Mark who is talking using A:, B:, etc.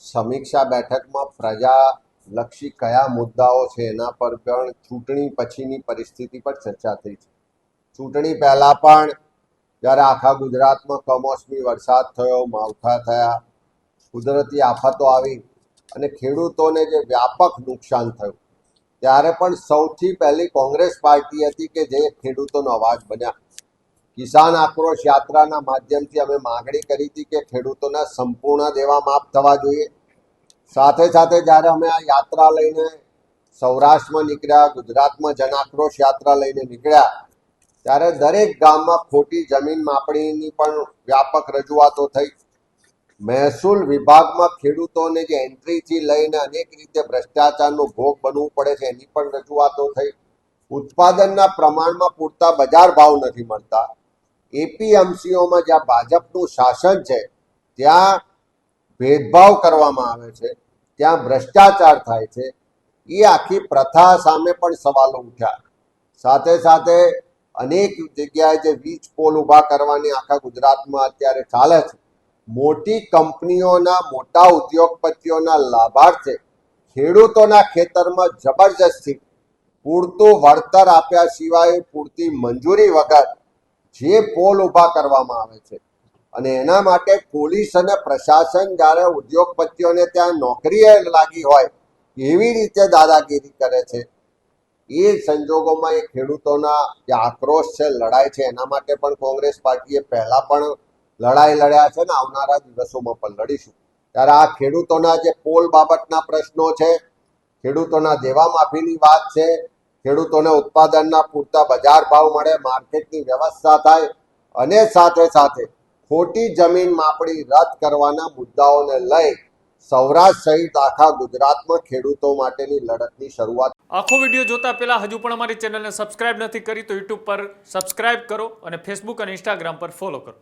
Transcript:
A: સમીક્ષા બેઠકમાં પ્રજાલક્ષી કયા મુદ્દાઓ છે એના પર પણ ચૂંટણી પછીની પરિસ્થિતિ પર ચર્ચા થઈ છે. ચૂંટણી પહેલા પણ જ્યારે આખા ગુજરાતમાં કમોસમી વરસાદ થયો, માવઠા થયા, કુદરતી આફતો આવી અને ખેડૂતોને જે વ્યાપક નુકસાન થયું, ત્યારે પણ સૌથી પહેલી કોંગ્રેસ પાર્ટી હતી કે જે ખેડૂતોનો અવાજ બન્યા. કિસાન આક્રોશ યાત્રાના માધ્યમથી અમે માગણી કરી હતી કે ખેડૂતોના સંપૂર્ણ દેવા માફ થવા જોઈએ. સાથે સાથે જ્યારે અમે આ યાત્રા લઈને સૌરાષ્ટ્રમાં નીકળ્યા, ગુજરાતમાં જન આક્રોશ યાત્રા લઈને નીકળ્યા, ત્યારે દરેક ગામમાં ખોટી જમીન માપણીની પણ વ્યાપક રજૂઆતો થઈ. મહેસૂલ વિભાગમાં ખેડૂતોને જે એન્ટ્રીથી લઈને અનેક રીતે ભ્રષ્ટાચારનો ભોગ બનવું પડે છે એની પણ રજૂઆતો થઈ. ઉત્પાદનના પ્રમાણમાં પૂરતા બજાર ભાવ નથી મળતા. એપીએમસીઓમાં જ્યાં ભાજપનું શાસન છે ત્યાં ભેદભાવ કરવામાં આવે છે, ત્યાં ભ્રષ્ટાચાર થાય છે. એ આખી પ્રથા સામે પણ સવાલો ઉઠ્યા. સાથે સાથે અનેક જગ્યાએ જે વીજ પોલ ઊભા કરવાની આખા ગુજરાતમાં અત્યારે ચાલે છે, મોટી કંપનીઓના, મોટા ઉદ્યોગપતિઓના લાભાર્થે ખેડૂતોના ખેતરમાં જબરજસ્તી પૂરતું વળતર આપ્યા સિવાય પૂરતી મંજૂરી વગર જે પોલ ઊભા કરવામાં આવે છે અને એના માટે પોલીસ અને પ્રશાસન જ્યારે ઉદ્યોગપતિઓને ત્યાં નોકરીએ લાગી હોય એવી રીતે દાદાગીરી કરે છે. એ સંજોગોમાં એ ખેડૂતોના જે આક્રોશ છે, લડાઈ છે, એના માટે પણ કોંગ્રેસ પાર્ટીએ પહેલા પણ લડાઈ લડ્યા છે ને આવનારા દિવસોમાં પણ લડીશું. ત્યારે આ ખેડૂતોના જે પોલ બાબતના પ્રશ્નો છે, ખેડૂતોના દેવા માફીની વાત છે, ખેડૂતોને ઉત્પાદનના પૂરતા બજાર ભાવ મળે, માર્કેટની વ્યવસ્થા થાય અને સાથે સાથે ખોટી જમીન માપણી રદ કરવાના મુદ્દાઓને લઈ સૌરાષ્ટ્ર સહિત આખા ગુજરાતમાં ખેડૂતો માટેની લડતની શરૂઆત.
B: આખો વિડીયો જોતા પહેલા હજુ પણ અમારી ચેનલને સબસ્ક્રાઇબ નથી કરી તો યુટ્યુબ પર સબસ્ક્રાઇબ કરો અને ફેસબુક અને ઇન્સ્ટાગ્રામ પર ફોલો કરો.